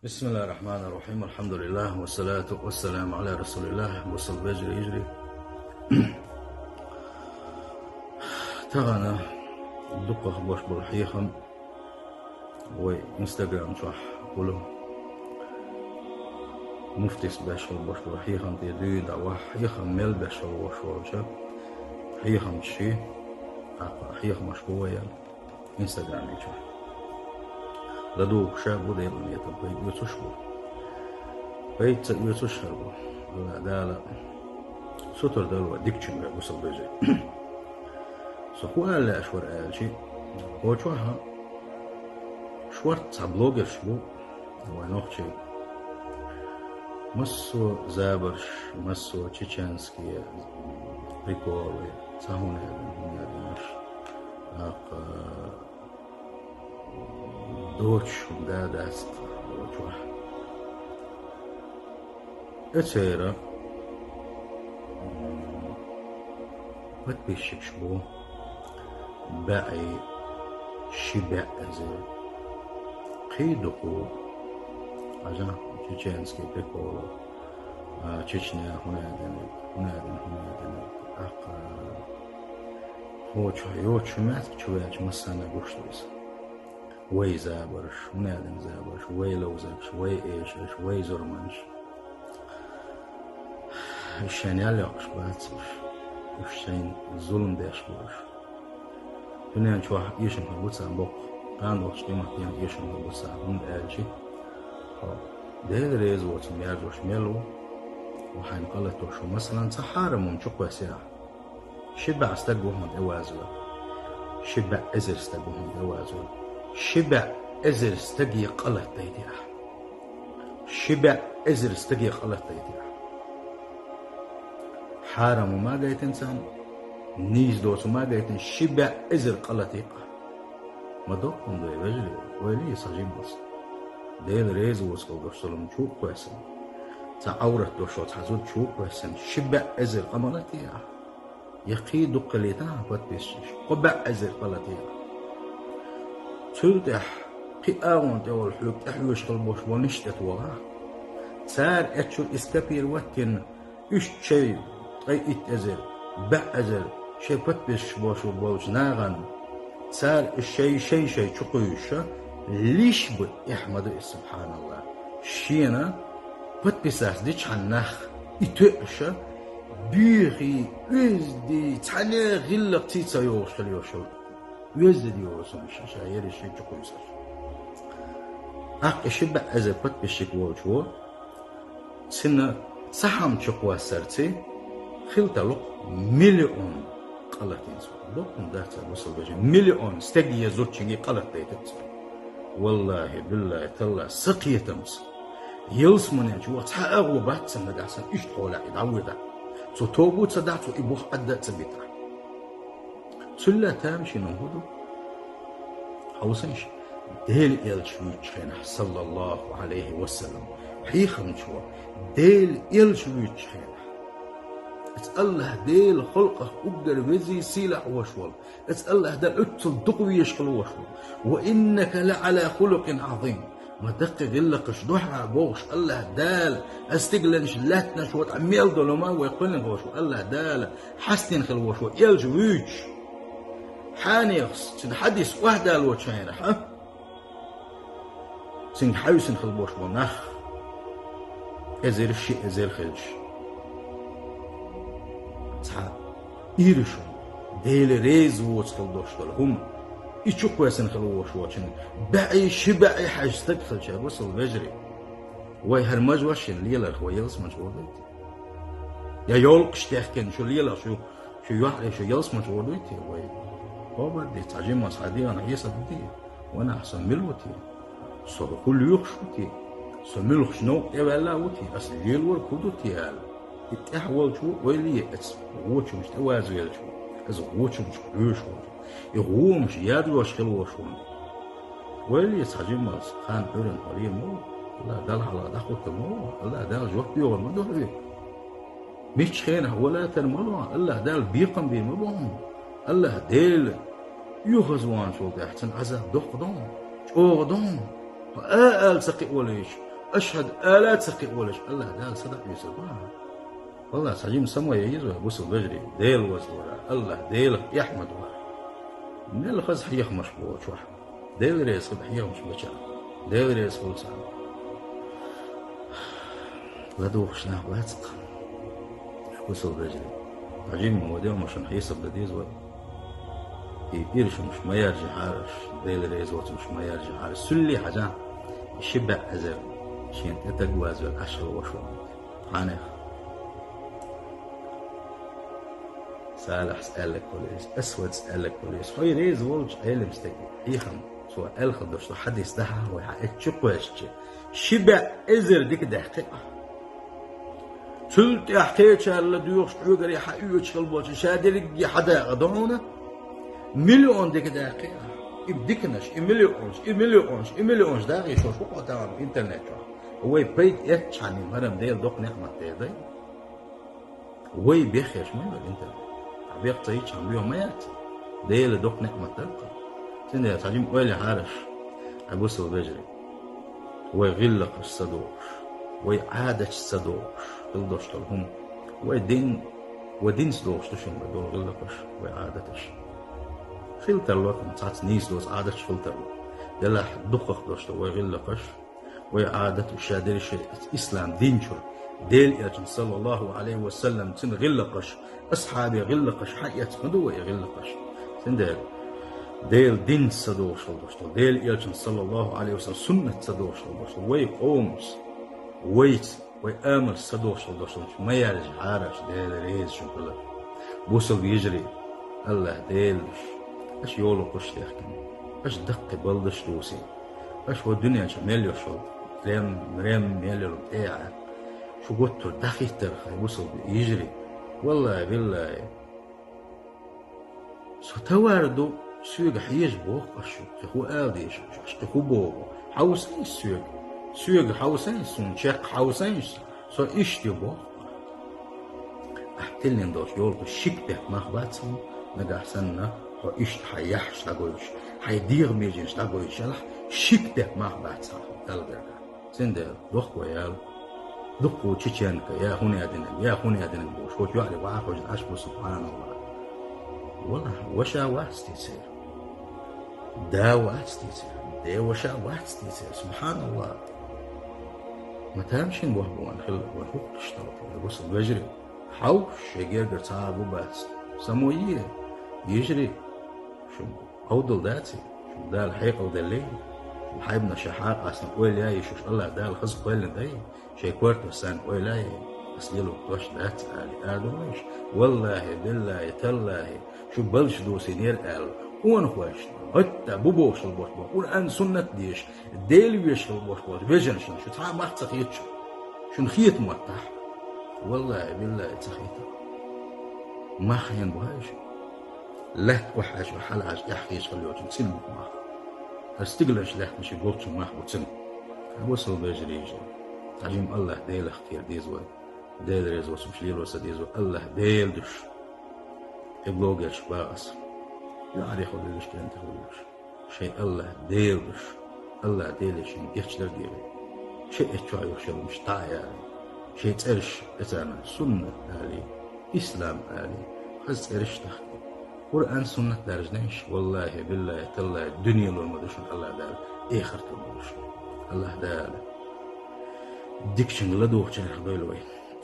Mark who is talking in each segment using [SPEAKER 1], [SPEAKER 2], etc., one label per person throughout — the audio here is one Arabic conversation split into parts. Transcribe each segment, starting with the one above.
[SPEAKER 1] بسم الله الرحمن الرحيم. الحمد لله والصلاة والسلام على رسول الله. وصل بجري يجري تغنى دقة باش بالحيخم وإنستغرام صح قوله مفتس باش بالحيخم تدوي دعوة حيخم ميل باش وشوشة حيخم شي حيخم مشكوية إنستغرام يجري لدو شاب ودير يتبقى يتشبه بيت يتشربه لا دالا ستر دلوا ديك شمرة وصل بجي سخوال لا أشور آلشي هو شوها شور تابلوغر شبو ونوخشي مسو زابرش مسو تشيچانسكي بريكولي ساهون هذا دوتش دا داست وجوه اتسيرا بات بيشك شبو باعي شبع ازير قيدقو عجا تشيچانسكي بريكولو تشيچنيا هنا هو يوتش ماتك شوية مسانا قوشتويس وي زابرش ونادم زابرش وي لوزكش وي ايشش وي زرمنش الشين ياليقش باتسش الشين الظلم داش بوش هنا نشوح يشم هالبوتسا بوق قان وقش قيمة يشم هالبوتسا هند آلشي ده ريز واتم يارجوش ميلو وحين قلتو شو مثلا سحارة ممشق وسيرا شبع استقوهم اوازوه شبع ازر استقوهم اوازوه شبع ازر استقي قلت ديديا شبع ازر استقي قلت ديديا حارم وما قايت انسان نيز دوت وما قايت شبع ازر قلتيقه ما دوقهم دي بجري ويلي سجيم بس ديل ريز وسكو دوشتلم شوق كويسن تعورت دوشوت حزود شوق كويسن شبع ازر قملتيا يقيد قليتها بتبشش قبع ازر قلتيا تلتح قياون تول حلوك تحوش قلبوش ونشتت وغا سار اتشو اسكابير واتن اش شي اي اتزل بع ازل شي بتبش بوشو بوش ناغن سار الشي شي تشقيوشا ليش بو احمد سبحان الله شينا بتبساس ديش عناخ اتقشا بيخي وزدي تعني غلق تيتا يوشل يوشل يزدي يوصل شاير الشيء تقويسر أك شبع أزبط بشيك وجهه سنة سحم تقوى سرتي خلت لق مليون قلتين سو لقم داتا وصل بجي مليون استجي يزوج شيء قلت ديتت والله بالله تلا سقية تمس يلس من يجوا تحقق وبعد سنة دعسن إيش طولع يدعوده سو توبو تصدعتو إبوح أدى تبيتها سلا تامشي نهودو حوسنش ديل إلشويتشينا صلى الله عليه وسلم حيخم شو ديل إلشويتشينا الله ديل خلقه أقدر وزي سيلع وشول الله دل أتل دقوي يشقل وشول وإنك لعلى خلق عظيم ما دق غلقش دوحة بوش الله دال استقلنش لاتنا شوات عميل دولما ويقلن وشو الله دال حسن خل وشو إلشويتش حانيخس تنحدث وحدة الوشين ها سن حيوسن خلبوش ونخ ازير الشيء ازير خلش تا ايرشو ديل ريز ووت خلدوش هم ايشو كويسن خلوش وشن بعي شبعي حاجتك خلش وصل بجري واي هرمج وشن ليلا خويلس مجبور يا يولقش تحكن شو ليلا شو يحري شو يلس مجبور ديتي واي بابا دي تعجين مصعدي أنا عيسى بدي وأنا أحسن ملوتي صار كل يخشوتي سملخ شنو يبلا وتي بس يلور كودوتي هال يتحول شو ويلي اتس ووتش مش توازو يلشو از ووتش مش يوشو يغو مش يادو وشكل وشون ويلي تعجين مص خان حرن قريب مو لا دال على دخوت مو لا دال جوك بيور ما دهري مش خينه ولا تنملوا الله دال بيقم بيمبهم الله ديل يخزوان شو تحسن عزا دقدون شوغدون آل سقي وليش أشهد آلات سقي أولش الله دال صدق يوسف والله سعجيم سموه يجيزوا بوصل بجري ديل وزورا الله ديل يحمد ورا من الخز حيخ مشبوط واحد ديل ريس حيخ مش بشر ديل ريس فول سام لا دوخش ناه واتق بوصل بجري عجيم موديو مش حيسب بديز و يرش مش ما يرجع عارش ديل ريس وات مش ما يرجع عارش سلي حاجة شبع أزل شين تتجواز العشر وشو عنه صالح سألك كوليس أسود سألك كوليس خوي ريز ولج علم استكي يخم سواء الخدش حد يستحى ويحقق شقوش شبع إزر ديك دحقيقة سلت يحكي شال ديوش عقر يحقق شلبوش شادرق يحدا غدعونا مليون ديك دقيقة يبديكناش مليونش داغي شو قطع الانترنت هو يبيت اتشاني مرم ديل دوق نعمة دي هو بيخيش من الانترنت بيقطع يتشان بيهم ما ياتي ديل دوق نعمة تلقى سنة يتعلم ويلي عارش عبوس البجري هو يغلق الصدوش ويعادش الصدوش تلدوش تلهم ودين صدوش تشن بدول غلقش ويعادتش فلتر الوقت متعت نيس دوس عادتش فلتر يلا دقق دوشت ويغلقش ويعادت الشادر شيء إسلام دين شو ديل يجن صلى الله عليه وسلم تن غلقش أصحابي غلقش حقيقة مدوة يغلقش تن ديل دين صدوش دوشت ديل يجن صلى الله عليه وسلم سنة صدوش دوشت ويقومس ويأمر صدوش دوشت ما يرجع عارش ديل ريز شو كله بوصل بيجري الله ديلش اش يولو قش يحكم اش دق بلدش توسي اش هو الدنيا شمال يشرب مريم ميلو بتاعه شو قلت دخي ترخي وصل يجري والله بالله سو تواردو سوق حيج بوخ اشو هو ادي اش هو بو حوسين سوق حوسين سون شق حوسين سو اشتي بوخ احتلن دوش يولو شيك ما خباتهم نجا سنه إيش حيحش نقولش حيدير ميجنش نقولش يلا شيكته ما بعد صح تلقى سند دخ ويال دخ وتشينك يا هوني أدنى بوش هو يعلي وعاقج أشبه سبحان الله والله وشا واستيسير دا واستيسير دا وشا واستيسير سبحان الله ما تامشين وهبوان خلق وهو اشترط بس بجري حوش يجرجر صعب وبس سمويه يجري شو أودل داتي شو ده الحقيقة وده الليل حيبنا شحات أصلا قوي لاي شوش الله ده الخص قوي لدي شيء كورت وسان قوي لاي أصليلو توش دات آلي آدمش والله بالله تالله شو بلش دو سينير آل وان خوش حتى بوبوش البوش بقول أن سنة ديش ديل ويش البوش بوش بيجن شو تعال ما تخيتش شو نخيت موتح والله بالله تخيت ما خيان بهايش لا وحاش وحلاش يحكيش خليوش تسلم معه استقلش له مش يقولش معه وتسلم وصل بيجري يجي تعليم الله ديل اختيار ديزو ديل ريزو سمشليل وسديزو الله ديل دش يبلوغش باس يعرف اللي ليش كان تقولش شيء الله ديل دش الله ديل شيء يحشر ديل شيء يتشاي وشيء مش طايع شيء ترش اتانا سنة علي اسلام علي خز ارش تحت قرآن سنة دارجناش والله بالله تالله الدنيا لو المدرسون الله دار اخر تمدرسون الله دار الدكشن لدوخ شرح دويلوي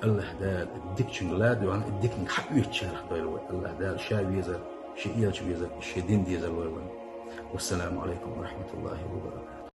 [SPEAKER 1] الله دار الدكشن لا دوان الدكشن حقيقة شرح دويلوي الله دار شاويزر شيئيل شويزر شيدين ديزر والسلام عليكم ورحمة الله وبركاته.